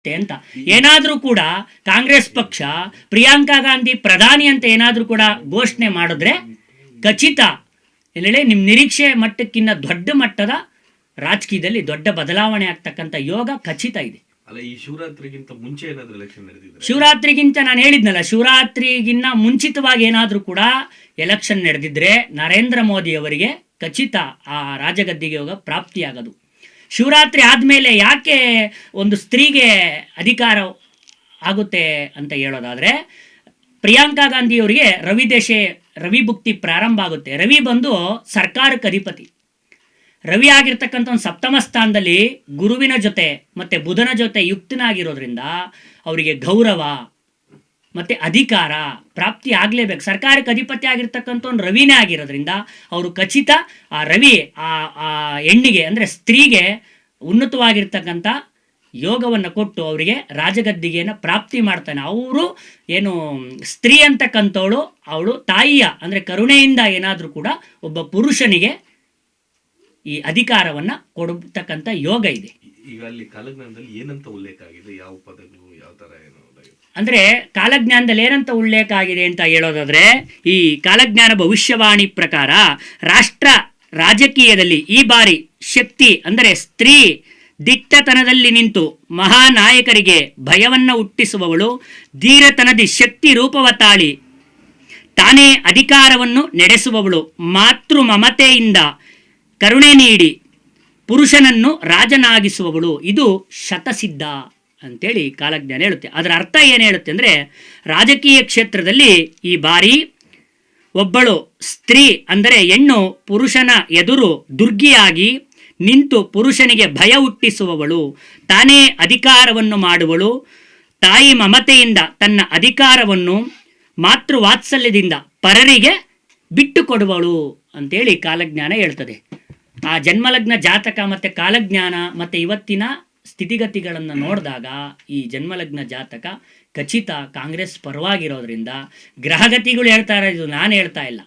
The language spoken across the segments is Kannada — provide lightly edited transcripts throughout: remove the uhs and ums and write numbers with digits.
ಅಷ್ಟೇ ಅಂತ. ಏನಾದರೂ ಕೂಡ ಕಾಂಗ್ರೆಸ್ ಪಕ್ಷ ಪ್ರಿಯಾಂಕಾ ಗಾಂಧಿ ಪ್ರಧಾನಿ ಅಂತ ಏನಾದರೂ ಕೂಡ ಘೋಷಣೆ ಮಾಡಿದ್ರೆ ಖಚಿತ ಹೇಳಿ ನಿಮ್ಮ ನಿರೀಕ್ಷೆ ಮಟ್ಟಕ್ಕಿಂತ ದೊಡ್ಡ ಮಟ್ಟದ ರಾಜಕೀಯದಲ್ಲಿ ದೊಡ್ಡ ಬದಲಾವಣೆ ಆಗ್ತಕ್ಕಂಥ ಯೋಗ ಖಚಿತ ಇದೆ. ಅಲ್ಲ, ಈ ಶಿವರಾತ್ರಿಗಿಂತ ಮುಂಚೆ ಏನಾದರೂ ಎಲೆಕ್ಷನ್ ನಡೆದಿದೆ? ಶಿವರಾತ್ರಿಗಿಂತ ನಾನು ಹೇಳಿದ್ನಲ್ಲ, ಶಿವರಾತ್ರಿಗಿನ್ನ ಮುಂಚಿತವಾಗಿ ಏನಾದರೂ ಕೂಡ ಎಲೆಕ್ಷನ್ ನಡೆದಿದ್ರೆ ನರೇಂದ್ರ ಮೋದಿ ಅವರಿಗೆ ಖಚಿತ ಆ ರಾಜಗದ್ದಿಗೆ ಯೋಗ ಪ್ರಾಪ್ತಿಯಾಗೋದು. ಶಿವರಾತ್ರಿ ಆದಮೇಲೆ ಯಾಕೆ ಒಂದು ಸ್ತ್ರೀಗೆ ಅಧಿಕಾರ ಆಗುತ್ತೆ ಅಂತ ಹೇಳೋದಾದರೆ, ಪ್ರಿಯಾಂಕಾ ಗಾಂಧಿಯವರಿಗೆ ರವಿ ಭುಕ್ತಿ ಪ್ರಾರಂಭ ಆಗುತ್ತೆ. ರವಿ ಬಂದು ಸರ್ಕಾರಕ್ಕೆ ಅಧಿಪತಿ. ರವಿ ಆಗಿರ್ತಕ್ಕಂಥ ಒಂದು ಸಪ್ತಮ ಸ್ಥಾನದಲ್ಲಿ ಗುರುವಿನ ಜೊತೆ ಮತ್ತು ಬುಧನ ಜೊತೆ ಯುಕ್ತನಾಗಿರೋದ್ರಿಂದ ಅವರಿಗೆ ಗೌರವ ಮತ್ತು ಅಧಿಕಾರ ಪ್ರಾಪ್ತಿ ಆಗಲೇಬೇಕು. ಸರ್ಕಾರಕ್ಕೆ ಅಧಿಪತಿ ಆಗಿರ್ತಕ್ಕಂಥ ಒಂದು ರವಿನೇ ಆಗಿರೋದ್ರಿಂದ ಅವರು ಖಚಿತ ಆ ರವಿ ಆ ಹೆಣ್ಣಿಗೆ ಅಂದರೆ ಸ್ತ್ರೀಗೆ ಉನ್ನತವಾಗಿರ್ತಕ್ಕಂಥ ಯೋಗವನ್ನು ಕೊಟ್ಟು ಅವರಿಗೆ ರಾಜಗದ್ದಿಗೆಯನ್ನು ಪ್ರಾಪ್ತಿ ಮಾಡ್ತಾನೆ. ಅವರು ಏನು ಸ್ತ್ರೀ ಅಂತಕ್ಕಂಥವಳು ಅವಳು ತಾಯಿಯ ಅಂದರೆ ಕರುಣೆಯಿಂದ ಏನಾದರೂ ಕೂಡ ಒಬ್ಬ ಪುರುಷನಿಗೆ ಈ ಅಧಿಕಾರವನ್ನು ಕೊಡತಕ್ಕಂಥ ಯೋಗ ಇದೆ. ಈಗ ಅಲ್ಲಿ ಕಾಲಜ್ಞಾನದಲ್ಲಿ ಏನಂತ ಉಲ್ಲೇಖ ಆಗಿದೆ, ಯಾವ ಪದಗಳು ಯಾವ ಥರ ಏನೋ ಅಂದರೆ ಕಾಲಜ್ಞಾನದಲ್ಲಿ ಏನಂತ ಉಲ್ಲೇಖ ಆಗಿದೆ ಅಂತ ಹೇಳೋದಾದರೆ, ಈ ಕಾಲಜ್ಞಾನ ಭವಿಷ್ಯವಾಣಿ ಪ್ರಕಾರ ರಾಷ್ಟ್ರ ರಾಜಕೀಯದಲ್ಲಿ ಈ ಬಾರಿ ಶಕ್ತಿ ಅಂದರೆ ಸ್ತ್ರೀ ದಿಟ್ಟತನದಲ್ಲಿ ನಿಂತು ಮಹಾನಾಯಕರಿಗೆ ಭಯವನ್ನು ಹುಟ್ಟಿಸುವವಳು, ಧೀರತನದಿ ಶಕ್ತಿ ರೂಪವ ತಾಳಿ ತಾನೇ ಅಧಿಕಾರವನ್ನು ನಡೆಸುವವಳು, ಮಾತೃ ಮಮತೆಯಿಂದ ಕರುಣೆ ನೀಡಿ ಪುರುಷನನ್ನು ರಾಜನಾಗಿಸುವವಳು, ಇದು ಶತಸಿದ್ಧ ಅಂತೇಳಿ ಕಾಲಜ್ಞಾನ ಹೇಳುತ್ತೆ. ಅದರ ಅರ್ಥ ಏನು ಹೇಳುತ್ತೆ ಅಂದರೆ, ರಾಜಕೀಯ ಕ್ಷೇತ್ರದಲ್ಲಿ ಈ ಬಾರಿ ಒಬ್ಬಳು ಸ್ತ್ರೀ ಅಂದರೆ ಹೆಣ್ಣು ಪುರುಷನ ಎದುರು ದುರ್ಗಿಯಾಗಿ ನಿಂತು ಪುರುಷನಿಗೆ ಭಯ ಹುಟ್ಟಿಸುವವಳು, ತಾನೇ ಅಧಿಕಾರವನ್ನು ಮಾಡುವಳು, ತಾಯಿ ಮಮತೆಯಿಂದ ತನ್ನ ಅಧಿಕಾರವನ್ನು ಮಾತೃವಾತ್ಸಲ್ಯದಿಂದ ಪರರಿಗೆ ಬಿಟ್ಟು ಕೊಡುವಳು ಅಂತೇಳಿ ಕಾಲಜ್ಞಾನ ಹೇಳ್ತದೆ. ಆ ಜನ್ಮಲಗ್ನ ಜಾತಕ ಮತ್ತು ಕಾಲಜ್ಞಾನ ಮತ್ತು ಇವತ್ತಿನ ಸ್ಥಿತಿಗತಿಗಳನ್ನು ನೋಡಿದಾಗ ಈ ಜನ್ಮಲಗ್ನ ಜಾತಕ ಖಚಿತ ಕಾಂಗ್ರೆಸ್ ಪರವಾಗಿರೋದ್ರಿಂದ ಗ್ರಹಗತಿಗಳು ಹೇಳ್ತಾ ಇರೋದು ನಾನು ಹೇಳ್ತಾ ಇಲ್ಲ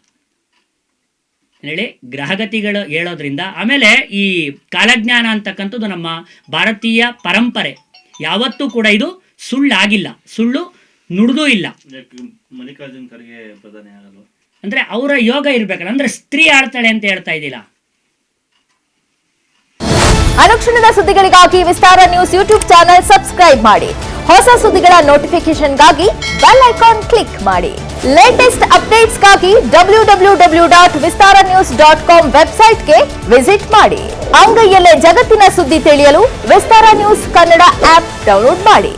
ಹೇಳಿ, ಗ್ರಹಗತಿಗಳು ಹೇಳೋದ್ರಿಂದ. ಆಮೇಲೆ ಈ ಕಾಲಜ್ಞಾನ ಅಂತಕ್ಕಂಥದ್ದು ನಮ್ಮ ಭಾರತೀಯ ಪರಂಪರೆ, ಯಾವತ್ತೂ ಕೂಡ ಇದು ಸುಳ್ಳಾಗಿಲ್ಲ, ಸುಳ್ಳು ನುಡಿದೂ ಇಲ್ಲ. ಮಲ್ಲಿಕಾರ್ಜುನ್ ಖರ್ಗೆ ಪ್ರಧಾನಿ ಆಗಲ್ಲ ಅಂದರೆ ಅವರ ಯೋಗ ಇರಬೇಕಲ್ಲ, ಅಂದರೆ ಸ್ತ್ರೀ ಆಡ್ತಾಳೆ ಅಂತ ಹೇಳ್ತಾ ಇದ್ದಿಲ್ಲ. ಅನುಕ್ಷಣದ ಸುದ್ದಿಗಳಿಗಾಗಿ ವಿಸ್ತಾರ ನ್ಯೂಸ್ ಯೂಟ್ಯೂಬ್ ಚಾನೆಲ್ ಸಬ್ಸ್ಕ್ರೈಬ್ ಮಾಡಿ. ಹೊಸ ಸುದ್ದಿಗಳ ನೋಟಿಫಿಕೇಶನ್ಗಾಗಿ ಬೆಲ್ ಐಕಾನ್ ಕ್ಲಿಕ್ ಮಾಡಿ. ಲೇಟೆಸ್ಟ್ ಅಪ್ಡೇಟ್ಸ್ಗಾಗಿ www.vistaranews.com ವೆಬ್ಸೈಟ್ಗೆ ವಿಸಿಟ್ ಮಾಡಿ. ಅಂಗೈಯಲ್ಲೇ ಜಗತ್ತಿನ ಸುದ್ದಿ ತಿಳಿಯಲು ವಿಸ್ತಾರ ನ್ಯೂಸ್ ಕನ್ನಡ ಆಪ್ ಡೌನ್ಲೋಡ್ ಮಾಡಿ.